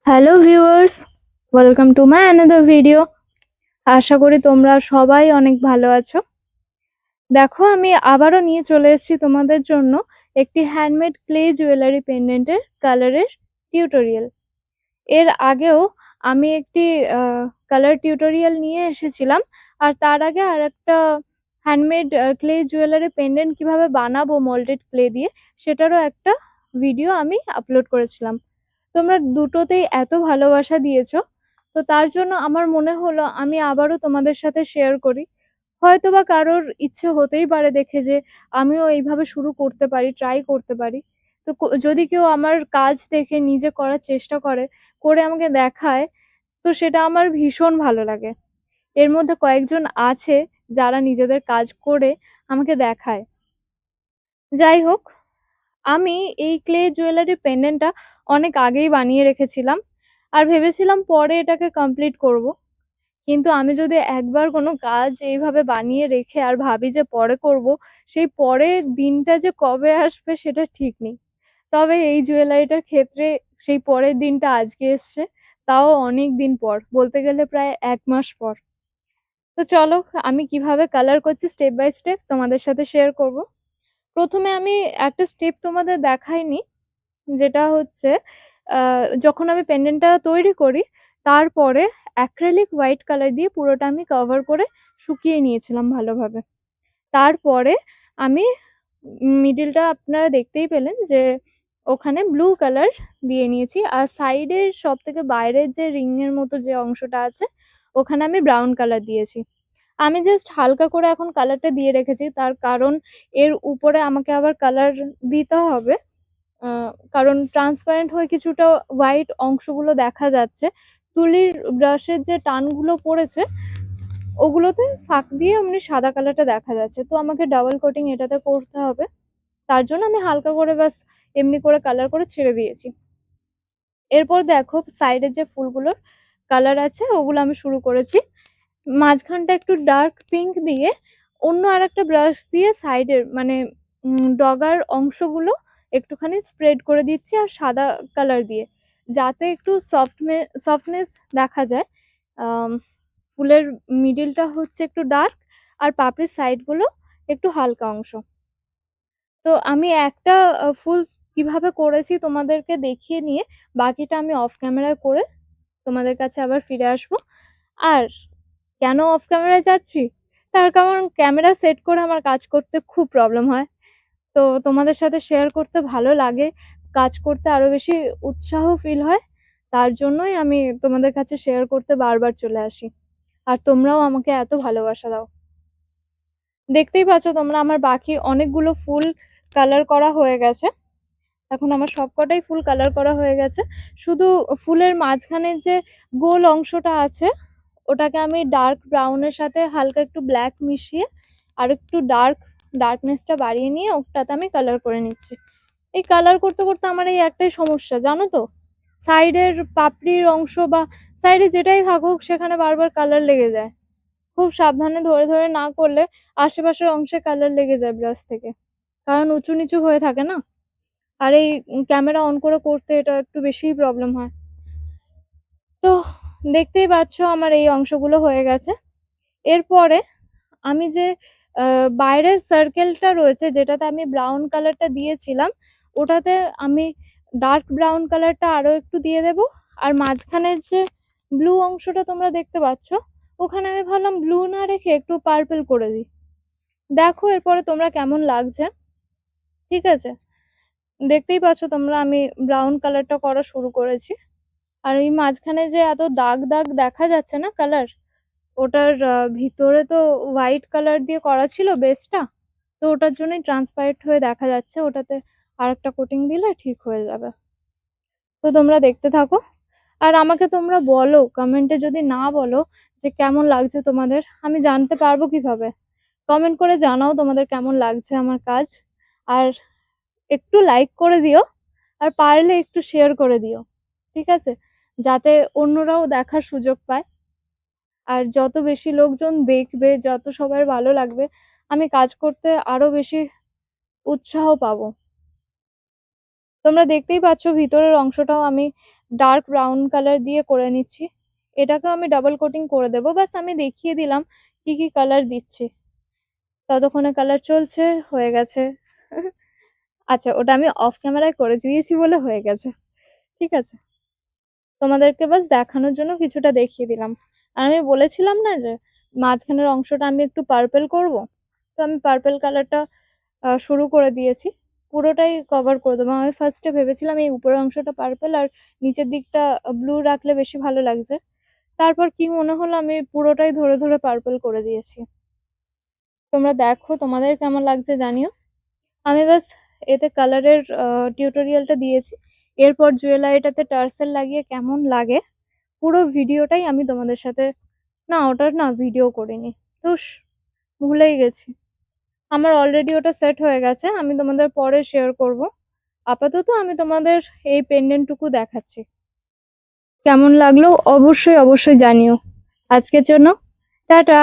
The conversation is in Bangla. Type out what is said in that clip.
Hello viewers, welcome to my another video. আশা করি তোমরা সবাই অনেক ভালো আছো। দেখো, আমি আবারও নিয়ে চলে এসেছি তোমাদের জন্য একটি হ্যান্ডমেড ক্লে জুয়েলারি পেন্ডেন্টের কালারের টিউটোরিয়াল। এর আগেও আমি একটি কালার টিউটোরিয়াল নিয়ে এসেছিলাম, আর তার আগে আর একটা হ্যান্ডমেড ক্লে জুয়েলারি পেন্ডেন্ট কিভাবে বানাবো মোল্ডেড ক্লে দিয়ে, সেটারও একটা ভিডিও আমি আপলোড করেছিলাম। তোমরা দুটোতেই এত ভালোবাসা দিয়েছো, তো তার জন্য আমার মনে হলো আমি আবারও তোমাদের সাথে শেয়ার করি। হয়তোবা কারোর ইচ্ছে হতেই পারে দেখে যে আমিও এইভাবে শুরু করতে পারি, ট্রাই করতে পারি। তো যদি কেউ আমার কাজ দেখে নিজে করার চেষ্টা করে, করে আমাকে দেখায়, তো সেটা আমার ভীষণ ভালো লাগে। এর মধ্যে কয়েকজন আছে যারা নিজেদের কাজ করে আমাকে দেখায়। যাই হোক, আমি এই ক্লে জুয়েলারি পেন্ডেন্টটা অনেক আগেই বানিয়ে রেখেছিলাম, আর ভেবেছিলাম পরে এটাকে কমপ্লিট করব। কিন্তু আমি যদি একবার কোনো কাজ এইভাবে বানিয়ে রেখে আর ভাবি যে পরে করব, সেই পরের দিনটা যে কবে আসবে সেটা ঠিক নেই। তবে এই জুয়েলারিটার ক্ষেত্রে সেই পরের দিনটা আজকে এসছে, তাও অনেক দিন পর, বলতে গেলে প্রায় 1 মাস পর। তো চলো, আমি কিভাবে কালার করছি স্টেপ বাই স্টেপ তোমাদের সাথে শেয়ার করব। প্রথমে আমি একটা স্টেপ তোমাদের দেখাইনি, যেটা হচ্ছে যখন আমি পেন্ডেন্টটা তৈরি করি, তারপরে অ্যাক্রিলিক হোয়াইট কালার দিয়ে পুরোটা আমি কভার করে শুকিয়ে নিয়েছিলাম ভালোভাবে। তারপরে আমি মিডিলটা আপনারা দেখতেই পেলেন যে ওখানে ব্লু কালার দিয়ে নিয়েছি, আর সাইডের সব থেকে বাইরের যে রিং এর মতো যে অংশটা আছে, ওখানে আমি ব্রাউন কালার দিয়েছি। আমি জাস্ট হালকা করে এখন কালারটা দিয়ে রেখেছি, তার কারণ এর উপরে আমাকে আবার কালার দিতে হবে। কারণ ট্রান্সপারেন্ট হয়ে কিছুটা হোয়াইট অংশগুলো দেখা যাচ্ছে, তুলির ব্রাশের যে টানগুলো পড়েছে ওগুলোতে ফাঁক দিয়ে এমনি সাদা কালারটা দেখা যাচ্ছে, তো আমাকে ডাবল কোটিং এটাতে করতে হবে। তার জন্য আমি হালকা করে বাস এমনি করে কালার করে ছেড়ে দিয়েছি। এরপর দেখো, সাইডের যে ফুলগুলোর কালার আছে ওগুলো আমি শুরু করেছি। মাঝখানটা একটু ডার্ক পিঙ্ক দিয়ে অন্য আরেকটা ব্রাশ দিয়ে সাইডের মানে ডগার অংশগুলো একটুখানি স্প্রেড করে দিচ্ছি, আর সাদা কালার দিয়ে, যাতে একটু সফটনেস দেখা যায়। ফুলের মিডিলটা হচ্ছে একটু ডার্ক, আর পাপড়ির সাইডগুলো একটু হালকা অংশ। তো আমি একটা ফুল কিভাবে করেছি তোমাদেরকে দেখিয়ে নিয়ে বাকিটা আমি অফ ক্যামেরায় করে তোমাদের কাছে আবার ফিরে আসবো। আর কেন অফ ক্যামেরায় যাচ্ছি, তার কারণ ক্যামেরা সেট করে আমার কাজ করতে খুব প্রবলেম হয়। তো তোমাদের সাথে শেয়ার করতে ভালো লাগে, কাজ করতে আরো বেশি উৎসাহ ফিল হয়। তার জন্যই আমি তোমাদের কাছে শেয়ার করতে বারবার চলে আসি, আর তোমরাও আমাকে এত ভালোবাসা দাও। দেখতেই পাচ্ছ তোমরা, আমার বাকি অনেকগুলো ফুল কালার করা হয়ে গেছে। এখন আমার সবকটাই ফুল কালার করা হয়ে গেছে। শুধু ফুলের মাঝখানের যে গোল অংশটা আছে, ওটাকে আমি ডার্ক ব্রাউনের সাথে হালকা একটু ব্ল্যাক মিশিয়ে আর একটু ডার্কনেসটা বাড়িয়ে নিয়ে ওটাতে আমি কালার করে নিচ্ছি। এই কালার করতে করতে আমার এই একটাই সমস্যা, জানো তো, সাইডের পাপড়ির অংশ বা সাইডে যেটাই থাকুক সেখানে বারবার কালার লেগে যায়। খুব সাবধানে ধরে ধরে না করলে আশেপাশের অংশে কালার লেগে যায় ব্রাশ থেকে, কারণ উঁচু নিচু হয়ে থাকে না। আর এই ক্যামেরা অন করে করতে এটা একটু বেশিই প্রবলেম হয়। তো দেখতেই পাচ্ছ আমার এই অংশগুলো হয়ে গেছে। এরপরে আমি যে বাইরের সার্কেলটা রয়েছে, যেটাতে আমি ব্রাউন কালারটা দিয়েছিলাম, ওটাতে আমি ডার্ক ব্রাউন কালারটা আরো একটু দিয়ে দেব। আর মাঝখানের যে ব্লু অংশটা তোমরা দেখতে পাচ্ছ, ওখানে আমি ভাবলাম ব্লু না রেখে একটু পার্পল করে দিই। দেখো এরপরে তোমরা কেমন লাগছে। ঠিক আছে, দেখতেই পাচ্ছ তোমরা আমি ব্রাউন কালারটা করা শুরু করেছি। আর এই মাঝখানে যে এত দাগ দাগ দেখা যাচ্ছে না কালার, ওটার ভিতরে তো হোয়াইট কালার দিয়ে করা ছিল বেসটা, তো ওটার জন্যই ট্রান্সপারেন্ট হয়ে দেখা যাচ্ছে। ওটাতে আরেকটা কোটিং দিলে ঠিক হয়ে যাবে। তো তোমরা দেখতে থাকো, আর আমাকে তোমরা বলো কমেন্টে, যদি না বলো যে কেমন লাগছে তোমাদের, আমি জানতে পারবো কিভাবে? কমেন্ট করে জানাও তোমাদের কেমন লাগছে আমার কাজ। আর একটু লাইক করে দিও, আর পারলে একটু শেয়ার করে দিও, ঠিক আছে, যাতে অন্যরাও দেখার সুযোগ পায়। আর যত বেশি লোকজন দেখবে, যত সবার ভালো লাগবে, আমি কাজ করতে আরো বেশি উৎসাহ পাবো। তোমরা দেখতেই পাচ্ছ ভিতরের অংশটাও আমি ডার্ক ব্রাউন কালার দিয়ে করে নিচ্ছি। এটাকেও আমি ডাবল কোটিং করে দেবো। ব্যাস আমি দেখিয়ে দিলাম কি কি কালার দিচ্ছি। ততক্ষণে কালার চলছে, হয়ে গেছে। আচ্ছা, ওটা আমি অফ ক্যামেরায় করে দিয়েছি বলে হয়ে গেছে। ঠিক আছে, তোমাদেরকে বাস দেখানোর জন্য কিছুটা দেখিয়ে দিলাম। আর আমি বলেছিলাম না যে মাঝখানের অংশটা আমি একটু পার্পেল করব, তো আমি পার্পেল কালারটা শুরু করে দিয়েছি। পুরোটাই কভার করে দেবো। আমি ফার্স্টে ভেবেছিলাম এই উপরের অংশটা পার্পেল আর নিচের দিকটা ব্লু রাখলে বেশি ভালো লাগছে। তারপর কি মনে হলো, আমি পুরোটাই ধরে ধরে পার্পেল করে দিয়েছি। তোমরা দেখো তোমাদের কেমন লাগছে জানিও। আমি বাস এতে কালারের টিউটোরিয়ালটা দিয়েছি। এরপর জুয়েলারিটাতে টার্সেল লাগিয়ে কেমন লাগে পুরো ভিডিওটাই আমি তোমাদের সাথে, না ওটার না ভিডিও করিনি, ধুস ভুলেই গেছি। আমার অলরেডি ওটা সেট হয়ে গেছে, আমি তোমাদের পরে শেয়ার করব। আপাতত আমি তোমাদের এই পেন্ডেন্টটুকু দেখাচ্ছি। কেমন লাগলো অবশ্যই অবশ্যই জানিও। আজকের জন্য টাটা।